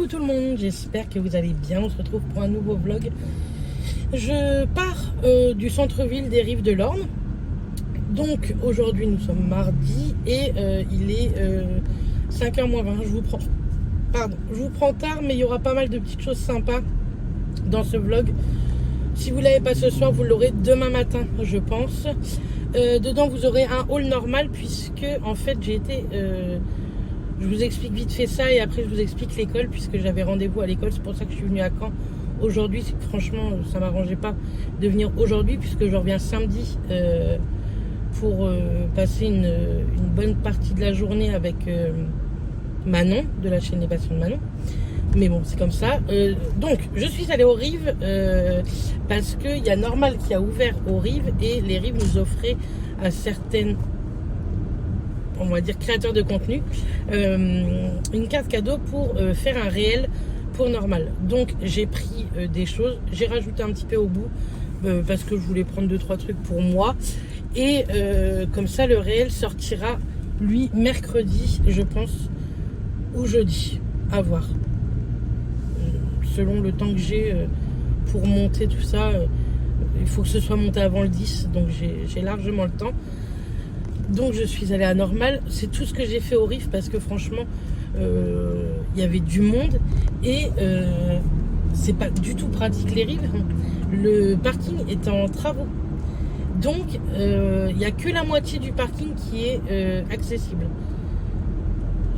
Coucou tout le monde, j'espère que vous allez bien. On se retrouve pour un nouveau vlog. Je pars du centre-ville des Rives de l'Orne. Donc aujourd'hui nous sommes mardi et il est 5h moins 20. Je vous prends tard, mais il y aura pas mal de petites choses sympas dans ce vlog. Si vous ne l'avez pas ce soir, vous l'aurez demain matin, je pense. Dedans vous aurez un haul normal puisque en fait j'ai été... je vous explique vite fait ça et après je vous explique l'école puisque j'avais rendez-vous à l'école. C'est pour ça que je suis venue à Caen aujourd'hui. Franchement, ça m'arrangeait pas de venir aujourd'hui puisque je reviens samedi pour passer une bonne partie de la journée avec Manon de la chaîne Les Passions de Manon. Mais bon, c'est comme ça. Donc, je suis allée aux Rives parce qu'il y a Normal qui a ouvert aux Rives et les Rives nous offraient à certaines, on va dire, créateurs de contenu, une carte cadeau pour faire un réel pour Normal. Donc j'ai pris des choses, j'ai rajouté un petit peu au bout parce que je voulais prendre 2-3 trucs pour moi et comme ça le réel sortira lui mercredi je pense ou jeudi, à voir selon le temps que j'ai pour monter tout ça. Il faut que ce soit monté avant le 10, donc j'ai largement le temps. Donc je suis allée à Normal, c'est tout ce que j'ai fait au Rives parce que franchement il y avait du monde et c'est pas du tout pratique les Rives. Le parking est en travaux, donc il n'y a que la moitié du parking qui est accessible.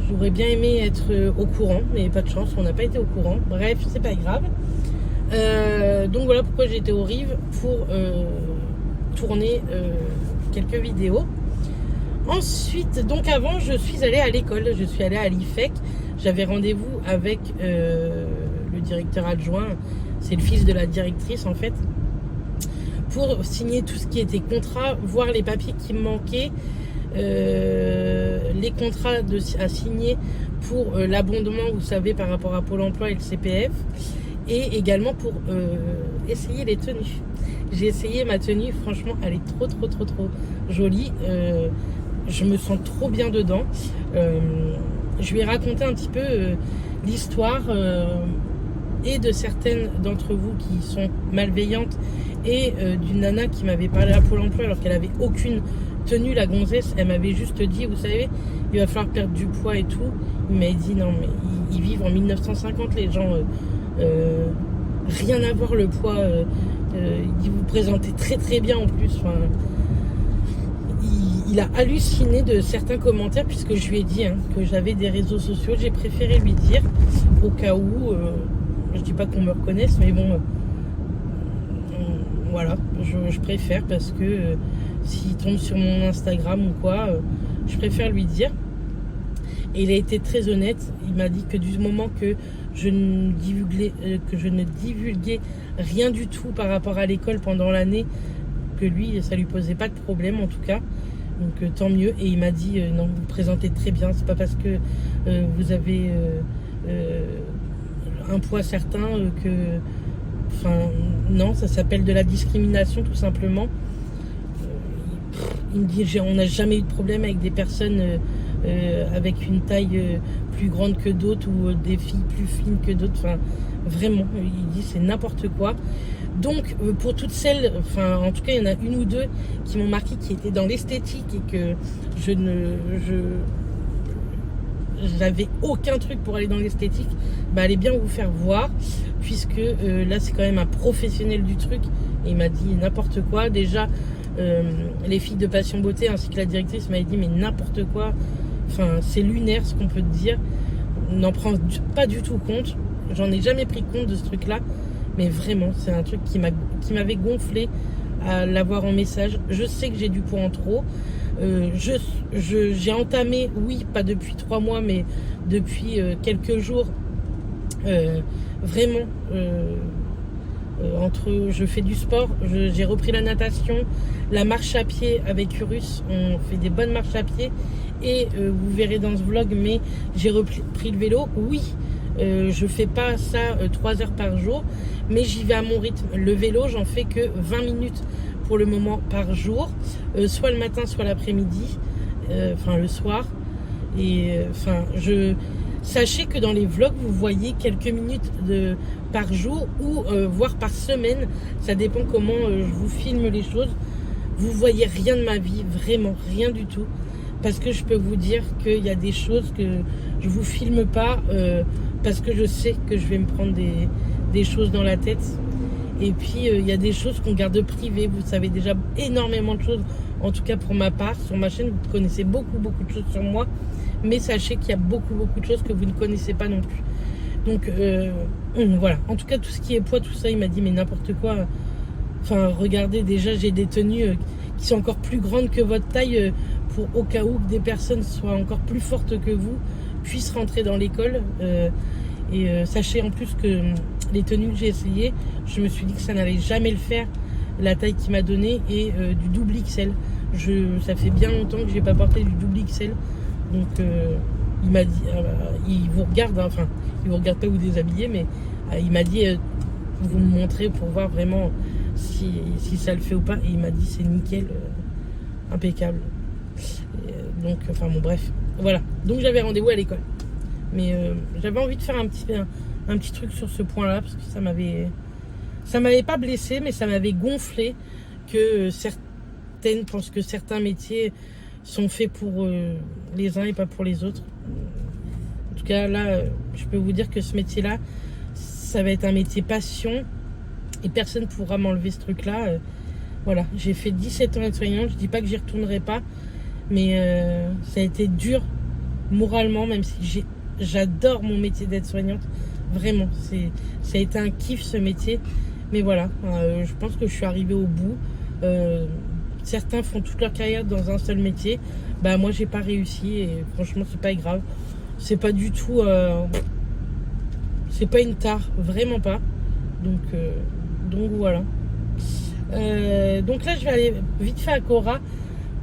J'aurais bien aimé être au courant, mais pas de chance, on n'a pas été au courant. Bref, c'est pas grave. Donc voilà pourquoi j'ai été aux Rives pour tourner quelques vidéos. Ensuite, donc avant, je suis allée à l'école, je suis allée à l'IFEC. J'avais rendez-vous avec le directeur adjoint, c'est le fils de la directrice en fait, pour signer tout ce qui était contrat, voir les papiers qui me manquaient, les contrats à signer pour l'abondement, vous savez, par rapport à Pôle emploi et le CPF, et également pour essayer les tenues. J'ai essayé ma tenue, franchement, elle est trop jolie. Je me sens trop bien dedans. Je lui ai raconté un petit peu l'histoire et de certaines d'entre vous qui sont malveillantes et d'une nana qui m'avait parlé à Pôle emploi alors qu'elle avait aucune tenue, la gonzesse. Elle m'avait juste dit, vous savez, il va falloir perdre du poids et tout. Il m'a dit non mais ils vivent en 1950 les gens, rien à voir le poids. Il dit vous présentez très bien en plus. Enfin, il a halluciné de certains commentaires puisque je lui ai dit que j'avais des réseaux sociaux. J'ai préféré lui dire au cas où, je dis pas qu'on me reconnaisse, mais bon, voilà, je préfère parce que s'il tombe sur mon Instagram ou quoi, je préfère lui dire. Et il a été très honnête. Il m'a dit que du moment que je ne divulguais rien du tout par rapport à l'école pendant l'année, que lui, ça lui posait pas de problème en tout cas. Donc tant mieux. Et il m'a dit non, vous vous présentez très bien. C'est pas parce que vous avez un poids certain que... Enfin, non, ça s'appelle de la discrimination tout simplement. Il me dit on n'a jamais eu de problème avec des personnes avec une taille plus grande que d'autres ou des filles plus fines que d'autres. Enfin, vraiment, il dit c'est n'importe quoi. Donc pour toutes celles, enfin en tout cas il y en a une ou deux qui m'ont marqué, qui étaient dans l'esthétique et que j'avais aucun truc pour aller dans l'esthétique, bah allez bien vous faire voir puisque là c'est quand même un professionnel du truc et il m'a dit n'importe quoi. Déjà les filles de Passion Beauté ainsi que la directrice m'avaient dit mais n'importe quoi, enfin c'est lunaire ce qu'on peut te dire, on n'en prend pas du tout compte. J'en ai jamais pris compte de ce truc là, mais vraiment c'est un truc qui m'avait gonflé à l'avoir en message. Je sais que j'ai du poids en trop. J'ai entamé, oui, pas depuis 3 mois, mais depuis quelques jours, vraiment, je fais du sport, j'ai repris la natation, la marche à pied avec Urus, on fait des bonnes marches à pied, et vous verrez dans ce vlog, mais j'ai repris le vélo, oui, je fais pas ça 3 heures par jour, mais j'y vais à mon rythme. Le vélo, j'en fais que 20 minutes pour le moment par jour, soit le matin, soit l'après-midi, enfin le soir. Et enfin, sachez que dans les vlogs, vous voyez quelques minutes par jour ou voire par semaine. Ça dépend comment je vous filme les choses. Vous voyez rien de ma vie, vraiment rien du tout. Parce que je peux vous dire qu'il y a des choses que je vous filme pas parce que je sais que je vais me prendre des choses dans la tête. Et puis il y a des choses qu'on garde privées. Vous savez déjà énormément de choses, en tout cas pour ma part. Sur ma chaîne, vous connaissez beaucoup de choses sur moi. Mais sachez qu'il y a beaucoup de choses que vous ne connaissez pas non plus. Donc voilà, en tout cas tout ce qui est poids, tout ça, il m'a dit mais n'importe quoi. Enfin regardez, déjà j'ai des tenues qui sont encore plus grandes que votre taille pour au cas où des personnes soient encore plus fortes que vous puissent rentrer dans l'école. Sachez en plus que les tenues que j'ai essayées, je me suis dit que ça n'allait jamais le faire. La taille qu'il m'a donnée est du double XL. Ça fait bien longtemps que j'ai pas porté du double XL. Donc il m'a dit, il vous regarde, hein, enfin il vous regarde pas vous déshabiller, mais il m'a dit vous me montrez pour voir vraiment si ça le fait ou pas. Et il m'a dit c'est nickel, impeccable. Donc enfin bon bref, voilà. Donc j'avais rendez-vous à l'école. Mais j'avais envie de faire un petit truc sur ce point-là parce que ça m'avait pas blessé, mais ça m'avait gonflé que certaines pensent que certains métiers sont faits pour les uns et pas pour les autres. En tout cas, là, je peux vous dire que ce métier-là, ça va être un métier passion et personne ne pourra m'enlever ce truc-là. Voilà, j'ai fait 17 ans d'aide-soignante, je dis pas que j'y retournerai pas, mais ça a été dur moralement, même si j'adore mon métier d'aide-soignante. Vraiment, ça a été un kiff ce métier. Mais voilà, je pense que je suis arrivée au bout. Certains font toute leur carrière dans un seul métier. Bah moi j'ai pas réussi et franchement c'est pas grave. C'est pas du tout, c'est pas une tare, vraiment pas. Donc voilà. Donc là je vais aller vite fait à Cora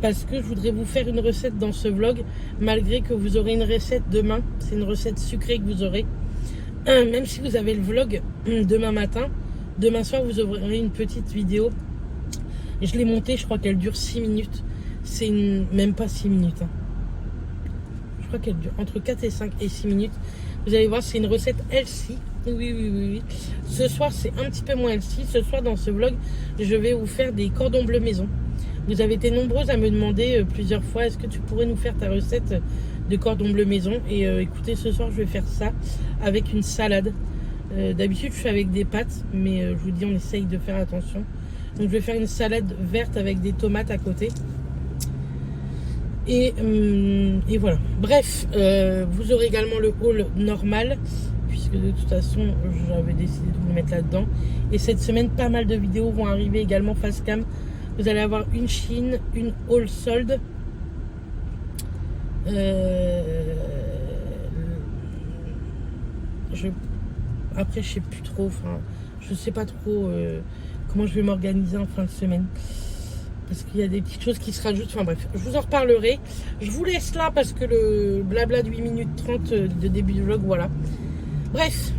parce que je voudrais vous faire une recette dans ce vlog, malgré que vous aurez une recette demain. C'est une recette sucrée que vous aurez. Même si vous avez le vlog demain matin, demain soir vous aurez une petite vidéo. Et je l'ai montée, je crois qu'elle dure 6 minutes. C'est même pas 6 minutes. Hein. Je crois qu'elle dure entre 4 et 5 et 6 minutes. Vous allez voir, c'est une recette healthy. Oui. Ce soir, c'est un petit peu moins healthy. Ce soir, dans ce vlog, je vais vous faire des cordons bleus maison. Vous avez été nombreuses à me demander plusieurs fois, est-ce que tu pourrais nous faire ta recette de cordons bleus maison? Et écoutez, ce soir, je vais faire ça avec une salade. D'habitude, je fais avec des pâtes, mais je vous dis, on essaye de faire attention. Donc je vais faire une salade verte avec des tomates à côté. Et voilà. Bref, vous aurez également le haul normal, puisque de toute façon, j'avais décidé de vous le mettre là-dedans. Et cette semaine, pas mal de vidéos vont arriver également face cam. Vous allez avoir une Chine, une haul solde. Après, je sais plus trop. Enfin, je sais pas trop comment je vais m'organiser en fin de semaine. Parce qu'il y a des petites choses qui se rajoutent. Enfin bref, je vous en reparlerai. Je vous laisse là parce que le blabla de 8 minutes 30 de début du vlog, voilà. Bref,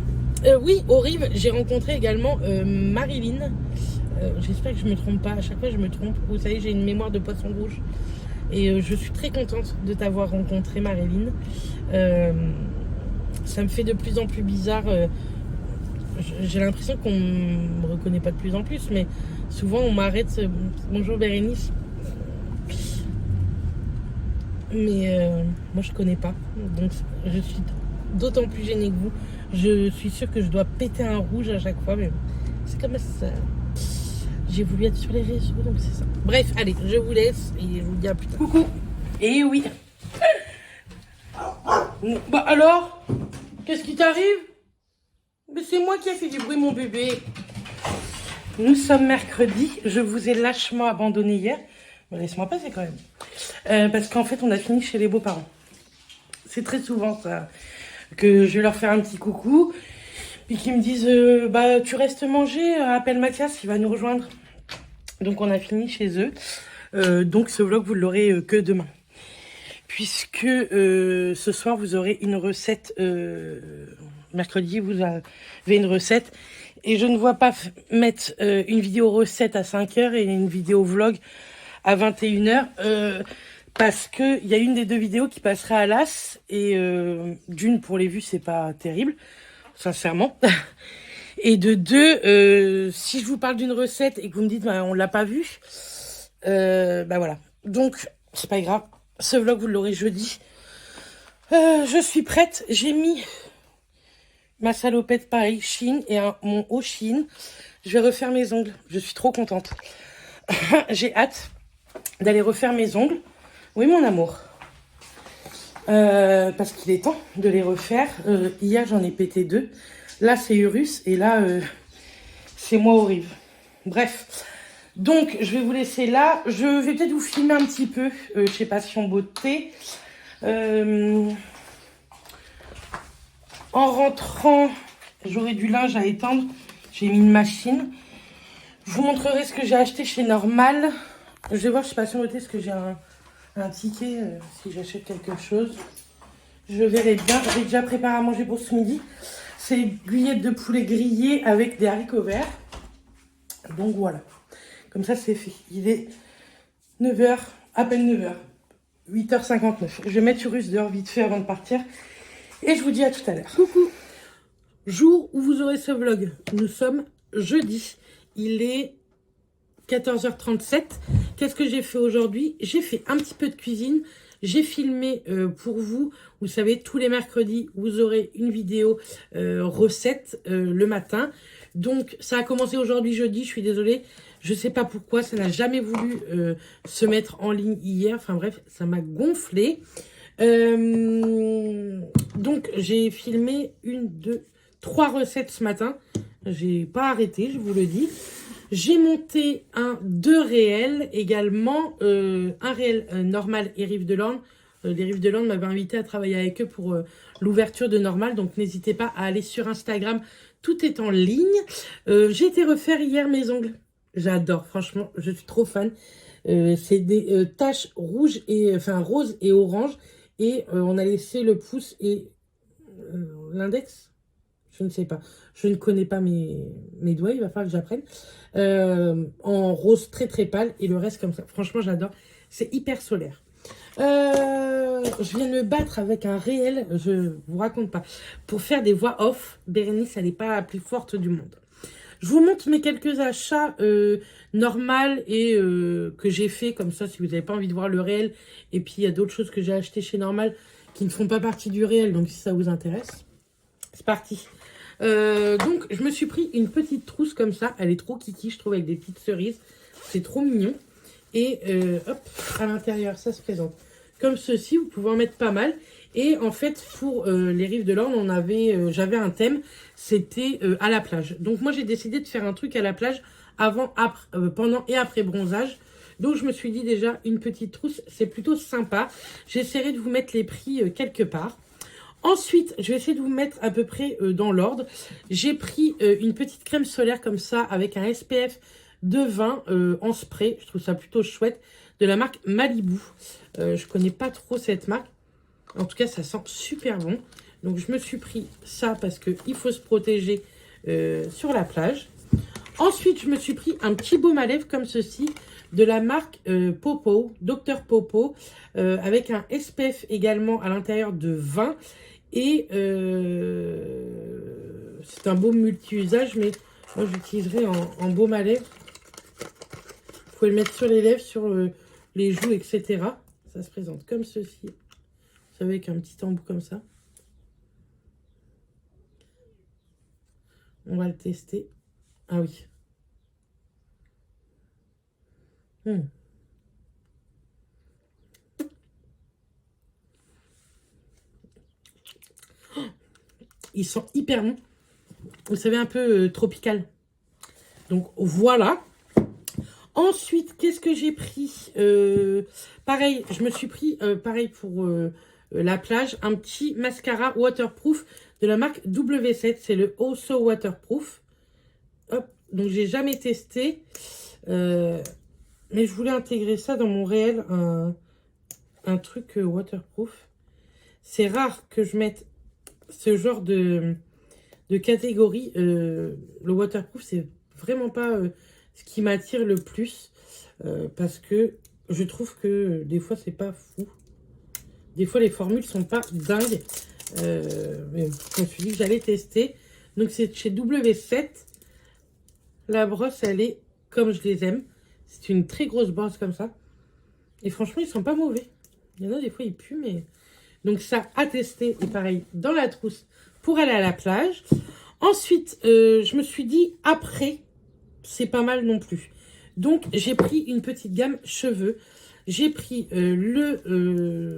oui, au Rive, j'ai rencontré également Marilyn. J'espère que je me trompe pas. À chaque fois, je me trompe. Vous savez, j'ai une mémoire de poisson rouge. Et je suis très contente de t'avoir rencontré, Marilyn. Ça me fait de plus en plus bizarre. J'ai l'impression qu'on me reconnaît pas de plus en plus, mais souvent on m'arrête. Bonjour Bérénice. Mais moi je connais pas, donc je suis d'autant plus gênée que vous. Je suis sûre que je dois péter un rouge à chaque fois, mais c'est comme ça. J'ai voulu être sur les réseaux, donc c'est ça. Bref, allez, je vous laisse et je vous dis à plus tard. Coucou. Et oui. Bah alors, qu'est-ce qui t'arrive? Mais c'est moi qui ai fait du bruit, mon bébé. Nous sommes mercredi. Je vous ai lâchement abandonné hier. Mais laisse-moi passer quand même. Parce qu'en fait, on a fini chez les beaux-parents. C'est très souvent ça. Que je vais leur faire un petit coucou. Puis qu'ils me disent, bah tu restes manger, appelle Mathias, il va nous rejoindre. Donc on a fini chez eux. Donc ce vlog, vous l'aurez que demain. Puisque ce soir, vous aurez une recette... mercredi, vous avez une recette. Et je ne vois pas mettre une vidéo recette à 5h et une vidéo vlog à 21h. Parce qu'il y a une des deux vidéos qui passerait à l'as. Et d'une, pour les vues, c'est pas terrible, sincèrement. Et de deux, si je vous parle d'une recette et que vous me dites bah, on l'a pas vue, bah voilà. Donc, c'est pas grave. Ce vlog, vous l'aurez jeudi. Je suis prête. J'ai mis ma salopette pareil, Shein et mon haut Shein. Je vais refaire mes ongles. Je suis trop contente. J'ai hâte d'aller refaire mes ongles. Oui, mon amour. Parce qu'il est temps de les refaire. Hier, j'en ai pété 2. Là, c'est Urus. Et là, c'est moi horrible. Bref. Donc, je vais vous laisser là. Je vais peut-être vous filmer un petit peu chez Passion Beauté. En rentrant, j'aurai du linge à étendre. J'ai mis une machine. Je vous montrerai ce que j'ai acheté chez Normal. Je vais voir chez Passion Beauté ce que j'ai un ticket si j'achète quelque chose. Je verrai bien. J'ai déjà préparé à manger pour ce midi. C'est bouillettes de poulet grillées avec des haricots verts. Donc voilà. Comme ça, c'est fait. Il est 9h, à peine 9h. 8h59. Je vais mettre Urus dehors vite fait avant de partir. Et je vous dis à tout à l'heure. Coucou. Jour où vous aurez ce vlog. Nous sommes jeudi. Il est 14h37. Qu'est-ce que j'ai fait aujourd'hui? J'ai fait un petit peu de cuisine. J'ai filmé pour vous. Vous savez, tous les mercredis, vous aurez une vidéo recette le matin. Donc, ça a commencé aujourd'hui jeudi. Je suis désolée. Je ne sais pas pourquoi. Ça n'a jamais voulu se mettre en ligne hier. Enfin bref, ça m'a gonflé. Donc, j'ai filmé 1, 2, 3 recettes ce matin. J'ai pas arrêté, je vous le dis. J'ai monté deux réels également, un réel Normal et Rives de Lorne. Les Rives de Lorne m'avaient invité à travailler avec eux pour l'ouverture de Normal, donc n'hésitez pas à aller sur Instagram, tout est en ligne. J'ai été refaire hier mes ongles, j'adore, franchement, je suis trop fan. C'est des taches rouges et enfin rose et orange, et on a laissé le pouce et l'index. Je ne sais pas. Je ne connais pas mes doigts. Il va falloir que j'apprenne. En rose très très pâle. Et le reste comme ça. Franchement, j'adore. C'est hyper solaire. Je viens de me battre avec un réel. Je vous raconte pas. Pour faire des voix off. Bérénice, elle n'est pas la plus forte du monde. Je vous montre mes quelques achats normal et que j'ai fait. Comme ça, si vous n'avez pas envie de voir le réel. Et puis, il y a d'autres choses que j'ai achetées chez Normal qui ne font pas partie du réel. Donc, si ça vous intéresse. C'est parti. Donc, je me suis pris une petite trousse comme ça. Elle est trop kiki, je trouve, avec des petites cerises. C'est trop mignon. Et hop, à l'intérieur, ça se présente comme ceci. Vous pouvez en mettre pas mal. Et en fait, pour les Rives de Lorne, j'avais un thème. C'était à la plage. Donc, moi, j'ai décidé de faire un truc à la plage avant, après, pendant et après bronzage. Donc, je me suis dit déjà, une petite trousse, c'est plutôt sympa. J'essaierai de vous mettre les prix quelque part. Ensuite, je vais essayer de vous mettre à peu près dans l'ordre. J'ai pris une petite crème solaire comme ça avec un SPF de 20 en spray. Je trouve ça plutôt chouette. De la marque Malibu. Je connais pas trop cette marque. En tout cas, ça sent super bon. Donc, je me suis pris ça parce qu'il faut se protéger sur la plage. Ensuite, je me suis pris un petit baume à lèvres comme ceci de la marque Popo, Dr Popo, avec un SPF également à l'intérieur de 20. Et c'est un baume multi-usage, mais moi j'utiliserai en baume à lèvres. Vous pouvez le mettre sur les lèvres, sur les joues, etc. Ça se présente comme ceci. Vous savez, avec un petit embout comme ça. On va le tester. Ah oui. Ils sont hyper bons. Vous savez, un peu tropical. Donc, voilà. Ensuite, qu'est-ce que j'ai pris pareil, je me suis pris, pareil pour la plage, un petit mascara waterproof de la marque W7. C'est le Also Waterproof. Hop, donc j'ai jamais testé. Mais je voulais intégrer ça dans mon réel, un truc waterproof. C'est rare que je mette ce genre de catégorie. Le waterproof, c'est vraiment pas ce qui m'attire le plus. Parce que je trouve que des fois, c'est pas fou. Des fois, les formules sont pas dingues. Mais je me suis dit que j'allais tester. Donc, c'est chez W7. La brosse, elle est comme je les aime. C'est une très grosse brosse comme ça. Et franchement, ils sont pas mauvais. Il y en a des fois, ils puent, mais... Donc, ça à tester. Et pareil, dans la trousse pour aller à la plage. Ensuite, je me suis dit, après, c'est pas mal non plus. Donc, j'ai pris une petite gamme cheveux. J'ai pris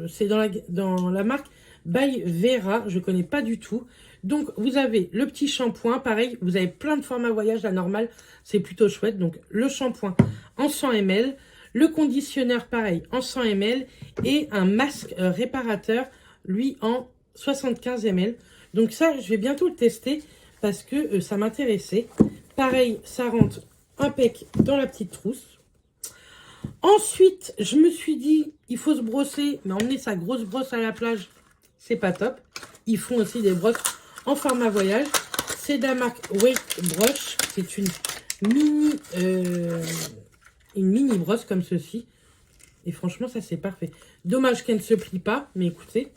c'est dans la marque By Vera. Je connais pas du tout. Donc, vous avez le petit shampoing. Pareil, vous avez plein de formats voyage. La normale, c'est plutôt chouette. Donc, le shampoing en 100 ml. Le conditionneur, pareil, en 100 ml. Et un masque réparateur, lui, en 75 ml. Donc, ça, je vais bientôt le tester parce que ça m'intéressait. Pareil, ça rentre impec dans la petite trousse. Ensuite, je me suis dit, il faut se brosser, mais emmener sa grosse brosse à la plage, c'est pas top. Ils font aussi des brosses en format voyage. C'est de la marque Weight Brush. C'est une mini brosse comme ceci. Et franchement, ça c'est parfait. Dommage qu'elle ne se plie pas, mais écoutez,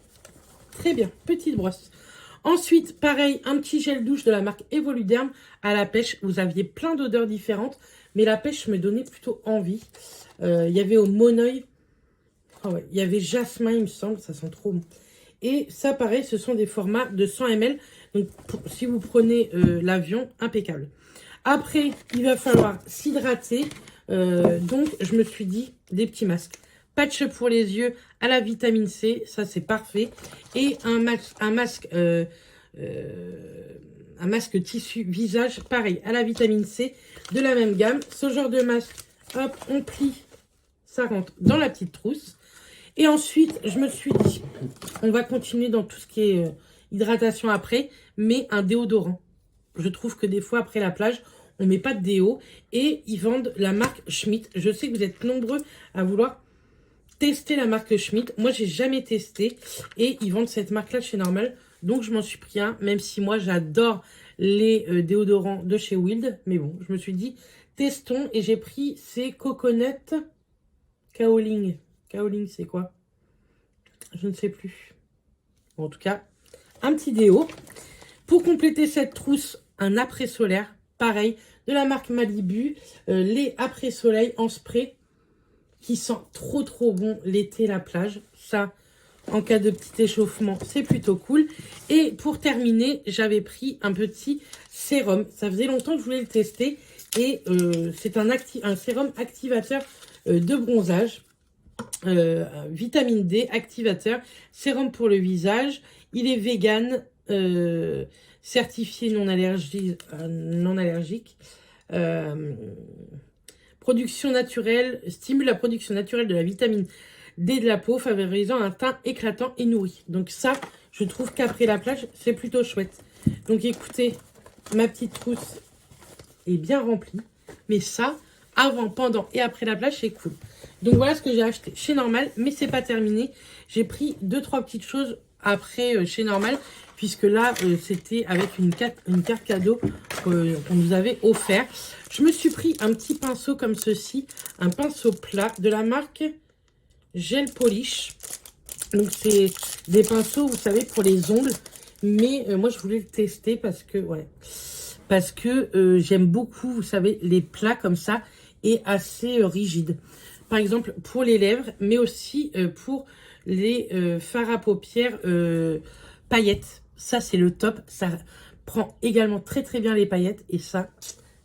très bien, petite brosse. Ensuite, pareil, un petit gel douche de la marque Evoluderm à la pêche. Vous aviez plein d'odeurs différentes, mais la pêche me donnait plutôt envie. Il y avait au monoeil, oh ouais, il y avait jasmin, il me semble, ça sent trop bon. Et ça, pareil, ce sont des formats de 100 ml. Donc, si vous prenez l'avion, impeccable. Après, il va falloir s'hydrater. Donc, je me suis dit, des petits masques. Patch pour les yeux à la vitamine C, ça c'est parfait. Et un masque tissu visage, pareil, à la vitamine C, de la même gamme. Ce genre de masque, hop, on plie, ça rentre dans la petite trousse. Et ensuite, je me suis dit, on va continuer dans tout ce qui est hydratation après, mais un déodorant. Je trouve que des fois, après la plage, on met pas de déo. Et ils vendent la marque Schmitt. Je sais que vous êtes nombreux à vouloir tester la marque Schmitt. Moi, j'ai jamais testé. Et ils vendent cette marque-là chez Normal. Donc, je m'en suis pris un. Même si moi, j'adore les déodorants de chez Wild. Mais bon, je me suis dit, testons. Et j'ai pris ces Coconut Kaoling. Kaoling, c'est quoi? Je ne sais plus. Bon, en tout cas, un petit déo. Pour compléter cette trousse, un après-solaire. Pareil, de la marque Malibu. Les après-soleil en spray qui sent trop trop bon l'été, la plage. Ça, en cas de petit échauffement, c'est plutôt cool. Et pour terminer, j'avais pris un petit sérum. Ça faisait longtemps que je voulais le tester. Et c'est un sérum activateur de bronzage. Vitamine D, activateur, sérum pour le visage. Il est vegan, certifié non allergique. Production naturelle, stimule la production naturelle de la vitamine D de la peau, favorisant un teint éclatant et nourri. Donc ça, je trouve qu'après la plage, c'est plutôt chouette. Donc écoutez, ma petite trousse est bien remplie. Mais ça, avant, pendant et après la plage, c'est cool. Donc voilà ce que j'ai acheté chez Normal, mais c'est pas terminé. J'ai pris 2-3 petites choses après chez Normal, puisque là, c'était avec une carte cadeau qu'on nous avait offert. Je me suis pris un petit pinceau comme ceci, un pinceau plat de la marque Gel Polish. Donc c'est des pinceaux, vous savez, pour les ongles. Mais moi, je voulais le tester parce que, ouais, j'aime beaucoup, vous savez, les plats comme ça et assez rigides. Par exemple, pour les lèvres, mais aussi pour les fards à paupières paillettes. Ça, c'est le top. Ça prend également très, très bien les paillettes. Et ça,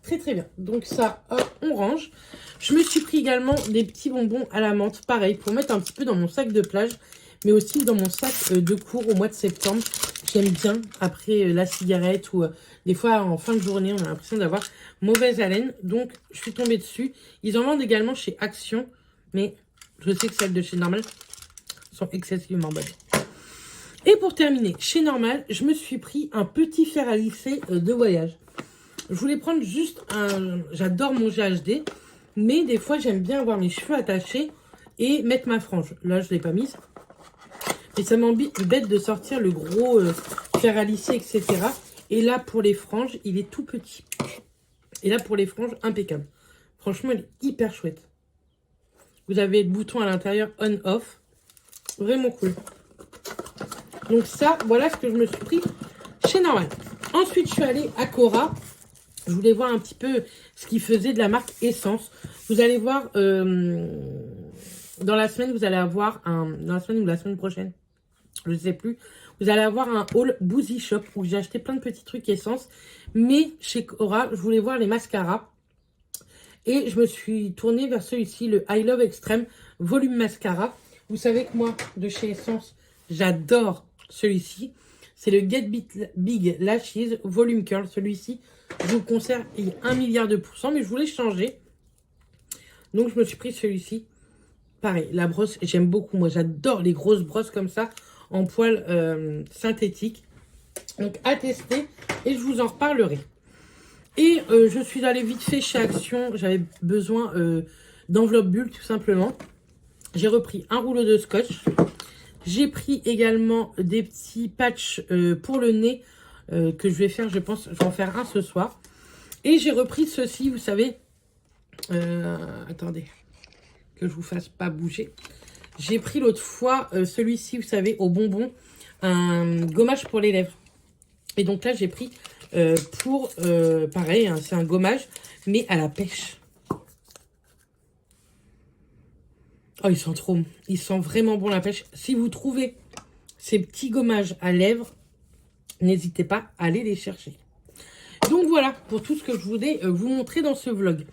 très, très bien. Donc ça, hop, on range. Je me suis pris également des petits bonbons à la menthe. Pareil, pour mettre un petit peu dans mon sac de plage. Mais aussi dans mon sac de cours au mois de septembre. J'aime bien, après la cigarette ou des fois en fin de journée, on a l'impression d'avoir mauvaise haleine. Donc, je suis tombée dessus. Ils en vendent également chez Action. Mais je sais que celles de chez Normal sont excessivement bonnes. Et pour terminer, chez Normal, je me suis pris un petit fer à lisser de voyage. Je voulais prendre juste un... J'adore mon GHD. Mais des fois, j'aime bien avoir mes cheveux attachés et mettre ma frange. Là, je ne l'ai pas mise. Et ça m'embête de sortir le gros fer à lisser, etc. Et là, pour les franges, il est tout petit. Et là, pour les franges, impeccable. Franchement, il est hyper chouette. Vous avez le bouton à l'intérieur on-off. Vraiment cool. Donc ça, voilà ce que je me suis pris chez Normal. Ensuite, je suis allée à Cora. Je voulais voir un petit peu ce qu'ils faisaient de la marque Essence. Vous allez voir, dans la semaine, vous allez avoir dans la semaine ou la semaine prochaine, je ne sais plus, vous allez avoir un haul Boozy Shop où j'ai acheté plein de petits trucs Essence. Mais chez Cora, je voulais voir les mascaras. Et je me suis tournée vers celui-ci, le I Love Extreme Volume Mascara. Vous savez que moi, de chez Essence, j'adore celui-ci. C'est le Get Big Lashes Volume Curl. Celui-ci, je vous le conseille 1 milliard de pourcents, mais je voulais changer. Donc, je me suis pris celui-ci. Pareil, la brosse, j'aime beaucoup. Moi, j'adore les grosses brosses comme ça, en poils synthétiques. Donc, à tester, et je vous en reparlerai. Et je suis allée vite fait chez Action. J'avais besoin d'enveloppe bulle, tout simplement. J'ai repris un rouleau de scotch. J'ai pris également des petits patchs pour le nez que je vais faire, je pense, je vais en faire un ce soir. Et j'ai repris ceci, vous savez. Attendez, que je vous fasse pas bouger. J'ai pris l'autre fois celui-ci, vous savez, au bonbon, un gommage pour les lèvres. Et donc là, j'ai pris pareil, hein, c'est un gommage, mais à la pêche. Oh, ils sont trop bons. Ils sont vraiment bons la pêche. Si vous trouvez ces petits gommages à lèvres, n'hésitez pas à aller les chercher. Donc voilà, pour tout ce que je voulais vous montrer dans ce vlog.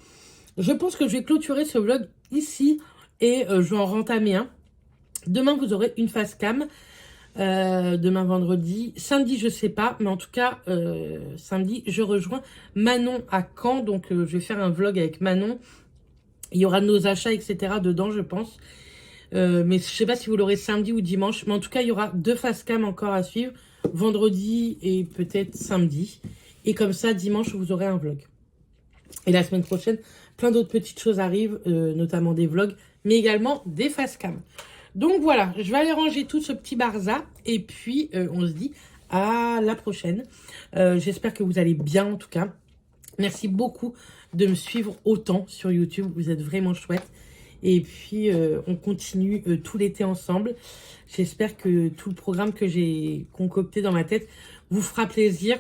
Je pense que je vais clôturer ce vlog ici et je vais en rentamer un. Demain, vous aurez une face cam. Demain vendredi, samedi je sais pas, mais en tout cas samedi je rejoins Manon à Caen, donc je vais faire un vlog avec Manon. Il y aura nos achats etc dedans je pense, mais je sais pas si vous l'aurez samedi ou dimanche, mais en tout cas il y aura 2 face cam encore à suivre, vendredi et peut-être samedi, et comme ça dimanche vous aurez un vlog. Et la semaine prochaine plein d'autres petites choses arrivent, notamment des vlogs, mais également des face cam. Donc voilà, je vais aller ranger tout ce petit barza et puis on se dit à la prochaine. J'espère que vous allez bien en tout cas. Merci beaucoup de me suivre autant sur YouTube, vous êtes vraiment chouettes. Et puis on continue tout l'été ensemble. J'espère que tout le programme que j'ai concocté dans ma tête vous fera plaisir.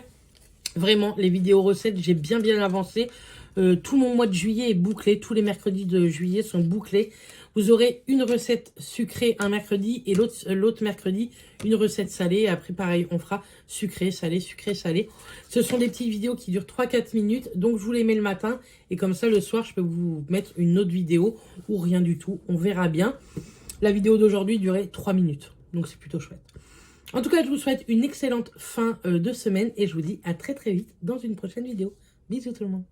Vraiment, les vidéos recettes, j'ai bien avancé. Tout mon mois de juillet est bouclé, tous les mercredis de juillet sont bouclés. Vous aurez une recette sucrée un mercredi et l'autre mercredi, une recette salée. Après, pareil, on fera sucré, salé, sucré, salé. Ce sont des petites vidéos qui durent 3-4 minutes. Donc, je vous les mets le matin. Et comme ça, le soir, je peux vous mettre une autre vidéo ou rien du tout. On verra bien. La vidéo d'aujourd'hui durait 3 minutes. Donc, c'est plutôt chouette. En tout cas, je vous souhaite une excellente fin de semaine. Et je vous dis à très vite dans une prochaine vidéo. Bisous tout le monde.